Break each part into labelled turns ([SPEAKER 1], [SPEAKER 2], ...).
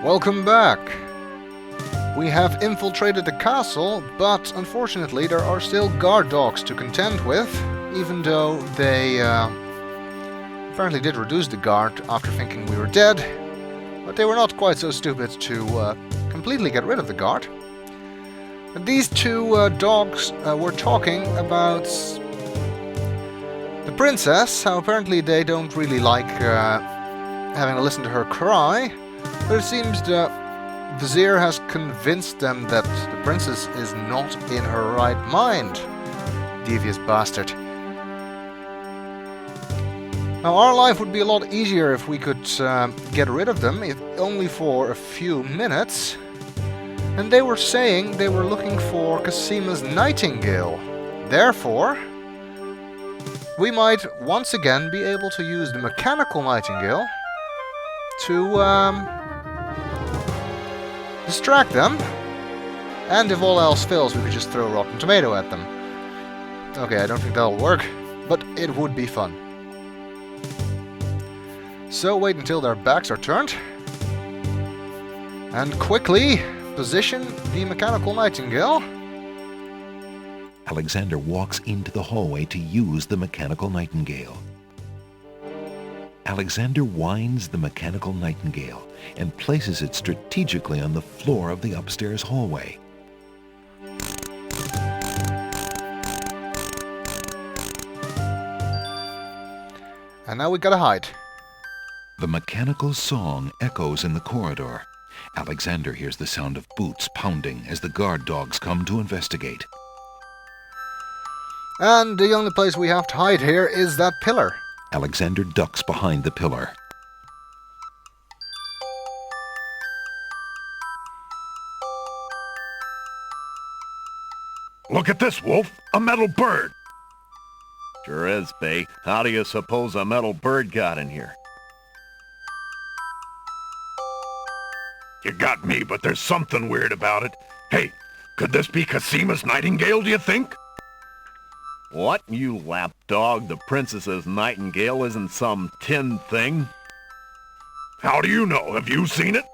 [SPEAKER 1] Welcome back. We have infiltrated the castle, but unfortunately there are still guard dogs to contend with, even though they apparently did reduce the guard after thinking we were dead, but they were not quite so stupid to completely get rid of the guard. And these two dogs were talking about the princess, how apparently they don't really like having to listen to her cry, but it seems the vizier has convinced them that the princess is not in her right mind. Devious bastard. Now our life would be a lot easier if we could get rid of them, if only for a few minutes. And they were saying they were looking for Casima's nightingale. Therefore, we might once again be able to use the mechanical nightingale to distract them. And if all else fails, we could just throw a rotten tomato at them. Okay, I don't think that'll work, but it would be fun. So wait until their backs are turned. And quickly position the mechanical nightingale.
[SPEAKER 2] Alexander walks into the hallway to use the mechanical nightingale. Alexander winds the mechanical nightingale and places it strategically on the floor of the upstairs hallway.
[SPEAKER 1] And now we gotta hide.
[SPEAKER 2] The mechanical song echoes in the corridor. Alexander hears the sound of boots pounding as the guard dogs come to investigate.
[SPEAKER 1] And the only place we have to hide here is that pillar.
[SPEAKER 2] Alexander ducks behind the pillar.
[SPEAKER 3] Look at this, Wolf! A metal bird!
[SPEAKER 4] Sure is, Bay. How do you suppose a metal bird got in here?
[SPEAKER 3] You got me, but there's something weird about it. Hey, could this be Casima's nightingale, do you think?
[SPEAKER 4] What, you lapdog? The princess's nightingale isn't some tin thing?
[SPEAKER 3] How do you know? Have you seen it?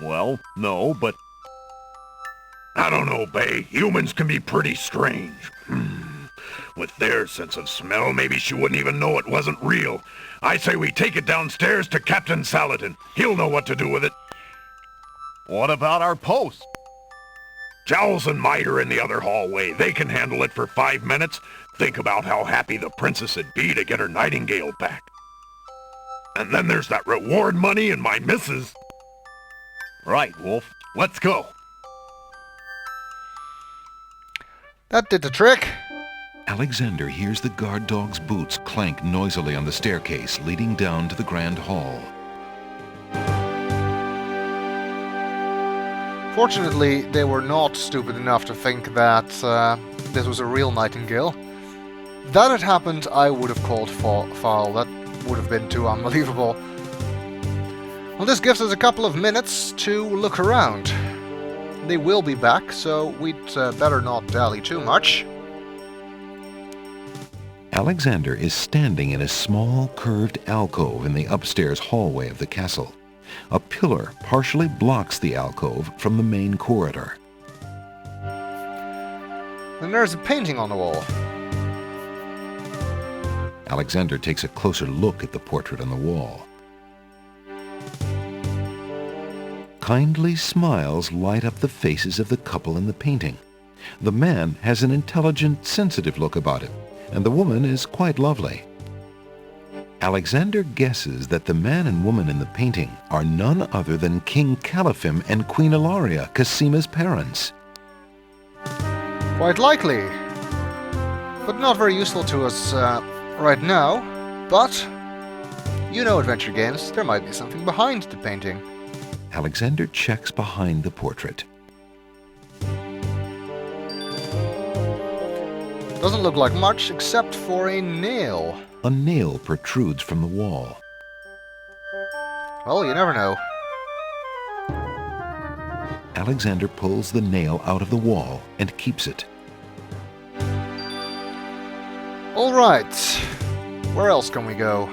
[SPEAKER 4] Well, no, but...
[SPEAKER 3] I don't know, Bay. Humans can be pretty strange. With their sense of smell, maybe she wouldn't even know it wasn't real. I say we take it downstairs to Captain Saladin. He'll know what to do with it.
[SPEAKER 4] What about our post?
[SPEAKER 3] Jowls and Might are in the other hallway. They can handle it for 5 minutes. Think about how happy the princess would be to get her nightingale back. And then there's that reward money and my missus.
[SPEAKER 4] Right, Wolf. Let's go.
[SPEAKER 1] That did the trick.
[SPEAKER 2] Alexander hears the guard dog's boots clank noisily on the staircase leading down to the grand hall.
[SPEAKER 1] Fortunately, they were not stupid enough to think that this was a real nightingale. If that had happened, I would have called foul. That would have been too unbelievable. Well, this gives us a couple of minutes to look around. They will be back, so we'd better not dally too much.
[SPEAKER 2] Alexander is standing in a small curved alcove in the upstairs hallway of the castle. A pillar partially blocks the alcove from the main corridor.
[SPEAKER 1] Then there's a painting on the wall.
[SPEAKER 2] Alexander takes a closer look at the portrait on the wall. Kindly smiles light up the faces of the couple in the painting. The man has an intelligent, sensitive look about him, and the woman is quite lovely. Alexander guesses that the man and woman in the painting are none other than King Caliphim and Queen Ilaria, Casima's parents.
[SPEAKER 1] Quite likely. But not very useful to us right now. But, you know adventure games, there might be something behind the painting.
[SPEAKER 2] Alexander checks behind the portrait.
[SPEAKER 1] Doesn't look like much except for a nail.
[SPEAKER 2] A nail protrudes from the wall.
[SPEAKER 1] Well, you never know.
[SPEAKER 2] Alexander pulls the nail out of the wall and keeps it.
[SPEAKER 1] All right. Where else can we go?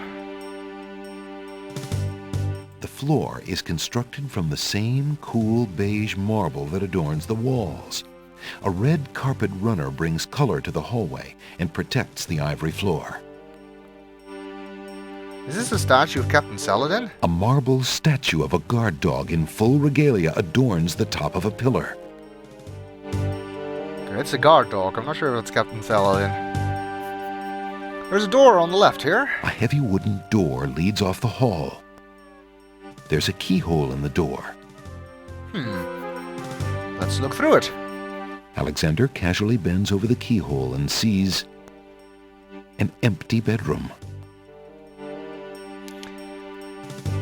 [SPEAKER 2] The floor is constructed from the same cool beige marble that adorns the walls. A red carpet runner brings color to the hallway and protects the ivory floor.
[SPEAKER 1] Is this a statue of Captain Saladin?
[SPEAKER 2] A marble statue of a guard dog in full regalia adorns the top of a pillar.
[SPEAKER 1] Okay, it's a guard dog. I'm not sure if it's Captain Saladin. There's a door on the left here.
[SPEAKER 2] A heavy wooden door leads off the hall. There's a keyhole in the door.
[SPEAKER 1] Let's look through it.
[SPEAKER 2] Alexander casually bends over the keyhole and sees an empty bedroom.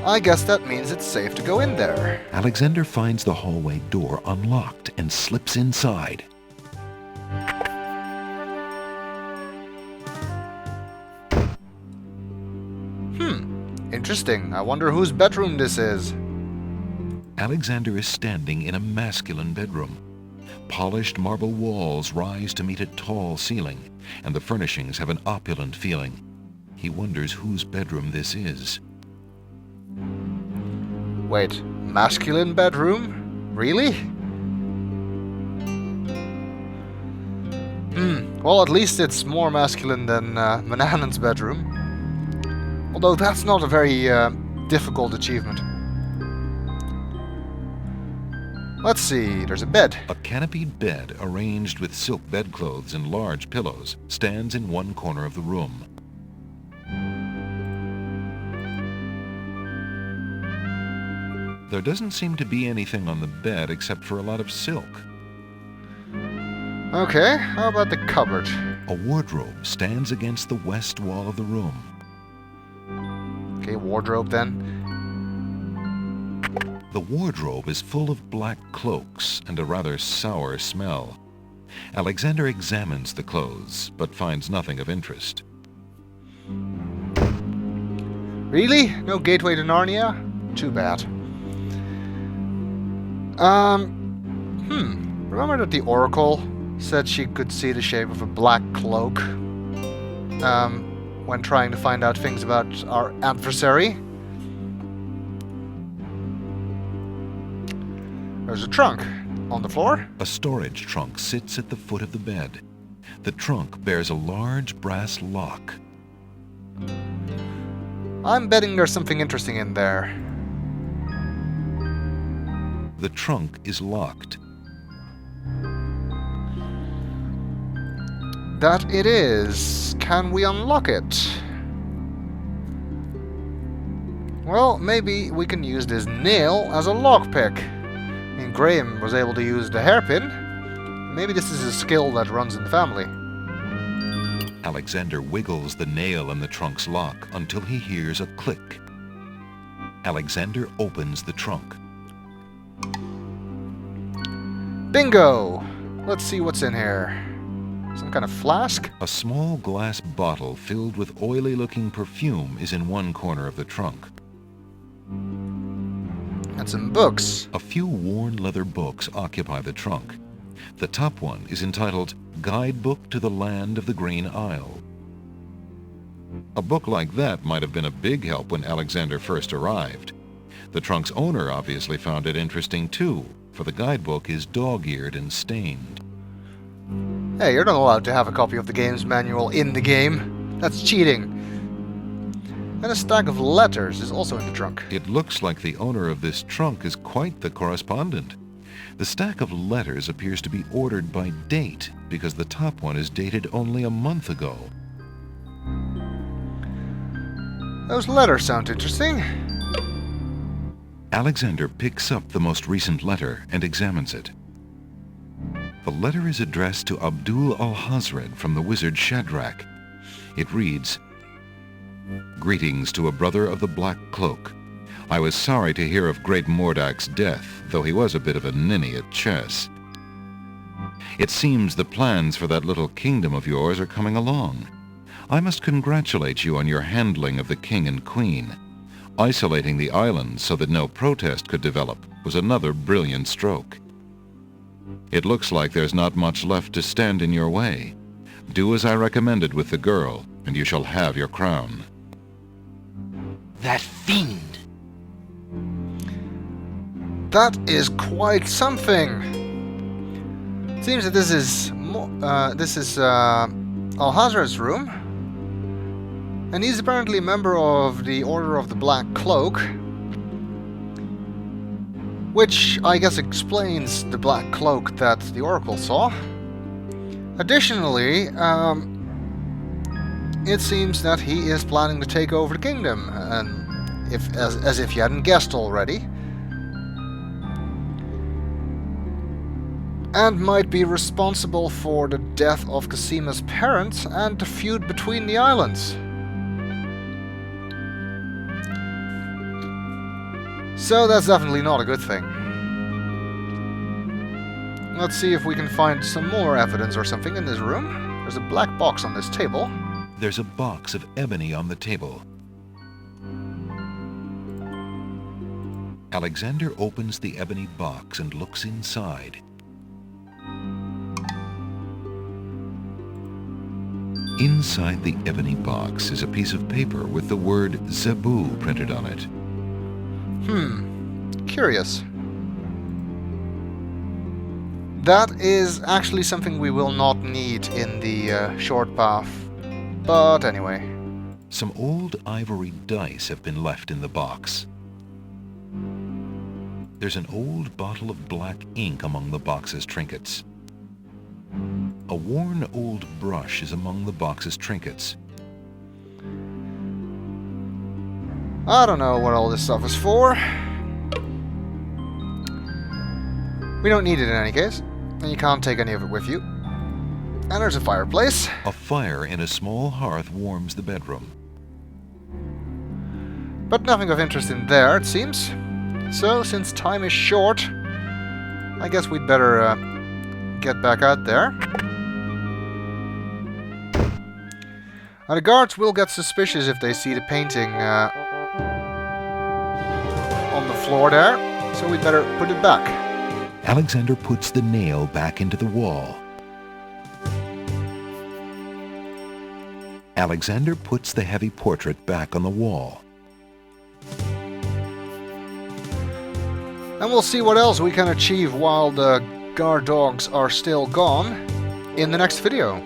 [SPEAKER 1] I guess that means it's safe to go in there.
[SPEAKER 2] Alexander finds the hallway door unlocked and slips inside.
[SPEAKER 1] Interesting. I wonder whose bedroom this is.
[SPEAKER 2] Alexander is standing in a masculine bedroom. Polished marble walls rise to meet a tall ceiling, and the furnishings have an opulent feeling. He wonders whose bedroom this is.
[SPEAKER 1] Wait, masculine bedroom? Really? Well, at least it's more masculine than Manannan's bedroom. Although that's not a very difficult achievement. Let's see, there's a bed.
[SPEAKER 2] A canopied bed arranged with silk bedclothes and large pillows stands in one corner of the room. There doesn't seem to be anything on the bed except for a lot of silk.
[SPEAKER 1] Okay, how about the cupboard?
[SPEAKER 2] A wardrobe stands against the west wall of the room.
[SPEAKER 1] Okay, wardrobe then.
[SPEAKER 2] The wardrobe is full of black cloaks and a rather sour smell. Alexander examines the clothes, but finds nothing of interest.
[SPEAKER 1] Really? No gateway to Narnia? Too bad. Remember that the Oracle said she could see the shape of a black cloak when trying to find out things about our adversary? There's a trunk on the floor.
[SPEAKER 2] A storage trunk sits at the foot of the bed. The trunk bears a large brass lock.
[SPEAKER 1] I'm betting there's something interesting in there.
[SPEAKER 2] The trunk is locked.
[SPEAKER 1] That it is. Can we unlock it? Well, maybe we can use this nail as a lockpick. I mean, Graham was able to use the hairpin. Maybe this is a skill that runs in the family.
[SPEAKER 2] Alexander wiggles the nail in the trunk's lock until he hears a click. Alexander opens the trunk.
[SPEAKER 1] Bingo! Let's see what's in here. Some kind of flask?
[SPEAKER 2] A small glass bottle filled with oily-looking perfume is in one corner of the trunk.
[SPEAKER 1] And some books.
[SPEAKER 2] A few worn leather books occupy the trunk. The top one is entitled Guidebook to the Land of the Green Isle. A book like that might have been a big help when Alexander first arrived. The trunk's owner obviously found it interesting too, for the guidebook is dog-eared and stained.
[SPEAKER 1] Hey, you're not allowed to have a copy of the game's manual in the game. That's cheating. And a stack of letters is also in the trunk.
[SPEAKER 2] It looks like the owner of this trunk is quite the correspondent. The stack of letters appears to be ordered by date, because the top one is dated only a month ago.
[SPEAKER 1] Those letters sound interesting.
[SPEAKER 2] Alexander picks up the most recent letter and examines it. The letter is addressed to Abdul Alhazred from the wizard Shadrach. It reads, "Greetings to a brother of the Black Cloak. I was sorry to hear of great Mordak's death, though he was a bit of a ninny at chess. It seems the plans for that little kingdom of yours are coming along. I must congratulate you on your handling of the king and queen. Isolating the island so that no protest could develop was another brilliant stroke. It looks like there's not much left to stand in your way. Do as I recommended with the girl, and you shall have your crown."
[SPEAKER 5] That fiend!
[SPEAKER 1] That is quite something. It seems that this is Alhazred's room, and he's apparently a member of the Order of the Black Cloak, which I guess explains the Black Cloak that the Oracle saw. Additionally, it seems that he is planning to take over the kingdom, and as if you hadn't guessed already. And might be responsible for the death of Casima's parents and the feud between the islands. So that's definitely not a good thing. Let's see if we can find some more evidence or something in this room. There's a black box on this table.
[SPEAKER 2] There's a box of ebony on the table. Alexander opens the ebony box and looks inside. Inside the ebony box is a piece of paper with the word Zebu printed on it.
[SPEAKER 1] Curious. That is actually something we will not need in the short path. But anyway.
[SPEAKER 2] Some old ivory dice have been left in the box. There's an old bottle of black ink among the box's trinkets. A worn old brush is among the box's trinkets.
[SPEAKER 1] I don't know what all this stuff is for. We don't need it in any case, and you can't take any of it with you. And there's a fireplace.
[SPEAKER 2] A fire in a small hearth warms the bedroom.
[SPEAKER 1] But nothing of interest in there, it seems. So, since time is short, I guess we'd better get back out there. The guards will get suspicious if they see the painting on the floor there, so we'd better put it back.
[SPEAKER 2] Alexander puts the nail back into the wall. Alexander puts the heavy portrait back on the wall.
[SPEAKER 1] And we'll see what else we can achieve while the guard dogs are still gone in the next video.